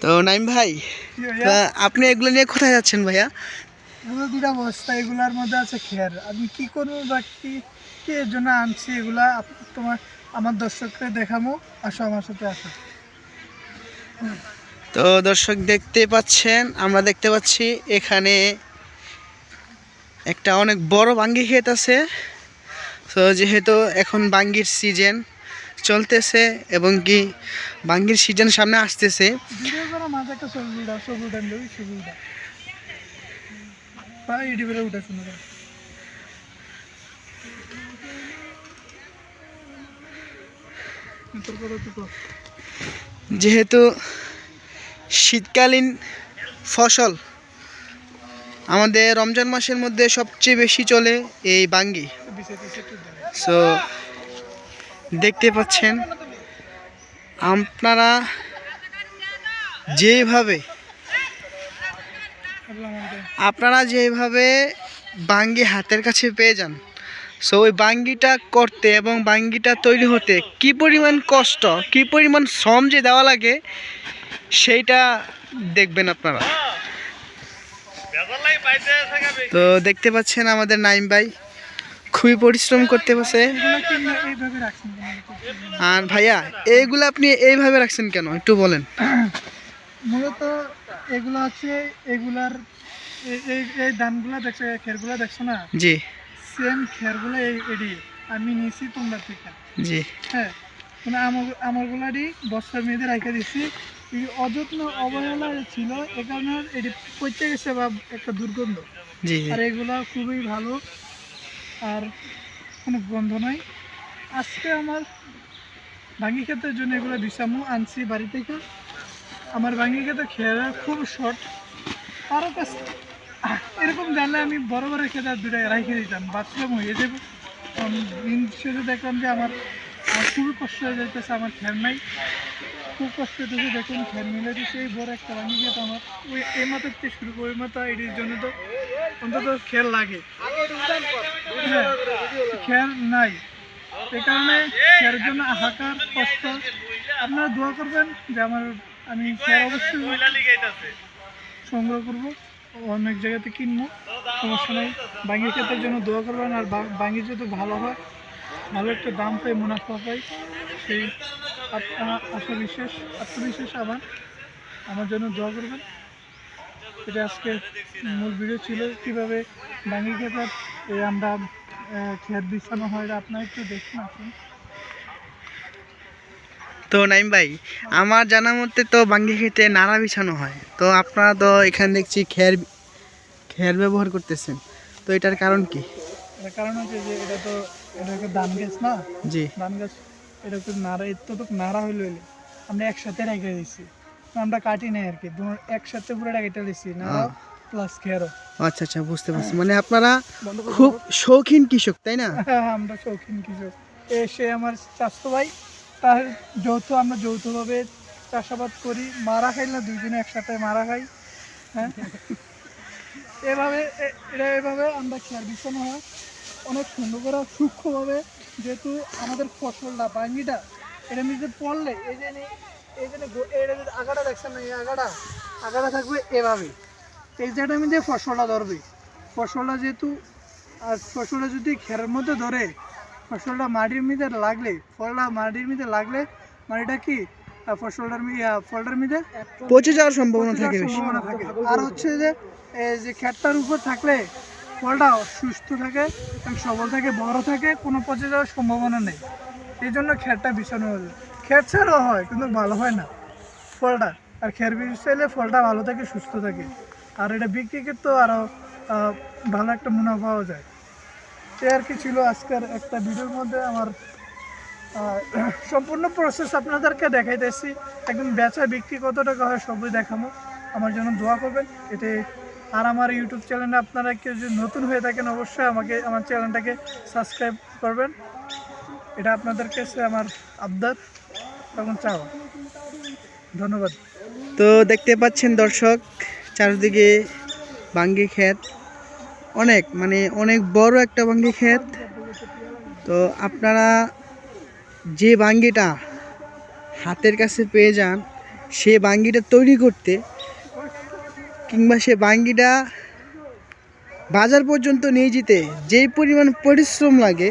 তো নাইম ভাই, আপনি এগুলো নিয়ে কোথায় যাচ্ছেন ভাইয়া? এগুলো দুটা বস্তা, এগুলার মধ্যে আছে খের। আমি কি করবো বা কি এর জন্য আনছি এগুলা তোমার আমার দর্শককে দেখাবো। আসো আমার সাথে আসো। তো দর্শক দেখতে পাচ্ছেন, আমরা দেখতে পাচ্ছি এখানে একটা অনেক বড় বাঙ্গি ক্ষেত আছে। তো যেহেতু এখন বাঙ্গির সিজন চলতেছে এবং কি বাঙ্গির সিজন সামনে আসতেছে, ভিডিও করা মাঝে একটা ছবিটা ছবিটা ইউটিউবে উঠে শুনে যেহেতু শীতকালীন ফসল আমাদের রমজান মাসের মধ্যে সবচেয়ে বেশি চলে এই বাঙ্গি। সো দেখতে পাচ্ছেন আপনারা যেভাবে বাঙ্গি হাতের কাছে পেয়ে যান, সো ওই বাঙ্গিটা করতে এবং বাঙ্গিটা তৈরি হতে কি পরিমাণ কষ্ট, কি পরিমাণ শ্রম যে দেওয়া লাগে সেইটা দেখবেন আপনারা। তো দেখতে পাচ্ছেন আমাদের নাইম ভাই খুবই পরিশ্রম করতে পারছে। আর ভাইয়া এইগুলো আপনি এইভাবে রাখছেন কেন একটু বলেন। মূলত এগুলো হচ্ছে এগুলার এই ধানগুলা দেখছো, খেরগুলা দেখছো না? জি, সেম খেরগুলো এডি আমি নিছি তোমরা থেকে। জি হ্যাঁ, মানে আমরগুলাডি বস্তার মেয়েদের রেখে দিচ্ছি। এই অযত্ন অবহেলা ছিল, এ কারণে এটি পচে গেছে বা একটা দুর্গন্ধ। জি আর এগুলো খুবই ভালো, আর কোনো গন্ধ নাই। আজকে আমার ভাঙ্গি ক্ষেতের জন্য এগুলো বিষামু আনছি বাড়ি থেকে। আমার ভাঙ্গি ক্ষেতে খেয়ারা খুব শর্ট, কারো কাছে এরকম জানলে আমি বড় বড় খেতে দুটো রেখে দিতাম, বাথরুম হয়ে যাবে। দিন শেষে দেখলাম যে আমার খুবই কষ্ট হয়ে যাইতেছে, আমার খেয়ার নাই, খুব কষ্ট হইতেছে। দেখুন খেয়ার মিলে দিচ্ছে, এই বড় একটা ভাঙ্গি খেতে আমার ওই এই মাথার থেকে শুরু করে ওই মাথা এটির জন্য তো অন্তত খেয়ার লাগে। হ্যাঁ, খেয়ার নাই, এই কারণে খেয়ারের জন্য হাহাকার কষ্ট। আপনারা দোয়া করবেন যে আমি খেয়ার অবশ্যই সংগ্রহ করবো, অনেক জায়গাতে কিনবো, সমস্যা নেই। বাঙ্গি ক্ষেতের জন্য দোয়া করবেন, আর বাঙ্গি যদি ভালো হয়, ভালো একটা দাম পাই, মুনাফা পাই, সেই আত্মবিশ্বাস আমার জন্য দোয়া করবেন। এটা আজকে মূল ভিডিও ছিল, কীভাবে বাঙ্গি ক্ষেতের আমরা খেত বিছানো হয়, আপনারা একটু দেখুন আসুন। তো নাইম ভাই, আমার জানা মতে তো বাঙ্গি খেতে নাড়া বিছানো হয়, তো আপনারা তো এখানে দেখছি খের ব্যবহার করতেছেন, তো এটার কারণ কি? এটার কারণ হচ্ছে যে এটা একটা ধান গাছ না? জি, ধান গাছ। এটা একটু নাড়া, এতটুকু নাড়া হইলে আমরা একসাথে রেখে দিচ্ছি, আমরা কাটি নাই আর কি, একসাথে পুরো কেটে দিচ্ছি, নাড়া প্লাস খেরো। আচ্ছা আচ্ছা, বুঝতে পারছি। মানে আপনারা খুব শৌখিন কৃষক, তাই না? আমরা শৌখিন কৃষক। সে আমার চাচাতো ভাই, তার আমরা যৌথভাবে চাষাবাদ করি, মারা খাই না, দুইজনে একসাথে মারা খাই। হ্যাঁ, এভাবে আমরা খেয়াল বিছানো হয় অনেক সুন্দর করে সূক্ষ্মভাবে। যেহেতু আমাদের ফসলটা বাঙ্গিটা এটা নিজে পড়লে এই যে আগাটা দেখছেন না, এই আগাটা থাকবে এভাবে, এই জায়গাটা আমি যে ফসলটা ধরবে, ফসলটা যেহেতু, আর ফসলটা যদি খেরের মধ্যে ধরে, ফসলটা মাটির মধ্যে লাগলে, ফলটা মাটির মধ্যে লাগলে মাটিটা কি ফলটার মধ্যে পচে যাওয়ার সম্ভাবনা থাকে। আর হচ্ছে যে খেরটার উপর থাকলে ফলটা সুস্থ থাকে, সবল থাকে, বড় থাকে, কোনো পচে যাওয়ার সম্ভাবনা নেই। এই জন্য খেরটা বিছানো হলো। খের ছাড়াও হয় কিন্তু ভালো হয় না ফলটা, আর খের বিছাইলে ফলটা ভালো থাকে, সুস্থ থাকে, আর এটা বিক্রি করতে আরও ভালো একটা মুনাফা পাওয়া যায়। সে আর কি ছিল আজকের একটা ভিডিওর মধ্যে আমার সম্পূর্ণ প্রসেস আপনাদেরকে দেখাইতেছি। একদম বেচা বিক্রি কত টাকা হয় সবই দেখাবো, আমার জন্য দোয়া করবেন এতে। আর আমার ইউটিউব চ্যানেলে আপনারা কেউ যদি নতুন হয়ে থাকেন, অবশ্যই আমার চ্যানেলটাকে সাবস্ক্রাইব করবেন, এটা আপনাদের কাছে আমার আবদার এবং চাওয়া। ধন্যবাদ। তো দেখতে পাচ্ছেন দর্শক, চারদিকে বাঙ্গি ক্ষেত, অনেক বড় একটা বাঙ্গি ক্ষেত। তো আপনারা যে বাঙ্গিটা হাতের কাছে পেয়ে যান, সে বাঙ্গিটা তৈরি করতে কিংবা সে বাঙ্গিটা বাজার পর্যন্ত নিয়ে যেতে যেই পরিমাণ পরিশ্রম লাগে,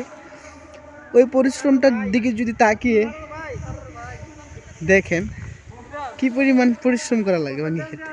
ওই পরিশ্রমটার দিকে যদি তাকিয়ে দেখেন কি পরিমাণ পরিশ্রম করা লাগে বাঙ্গি খেতে।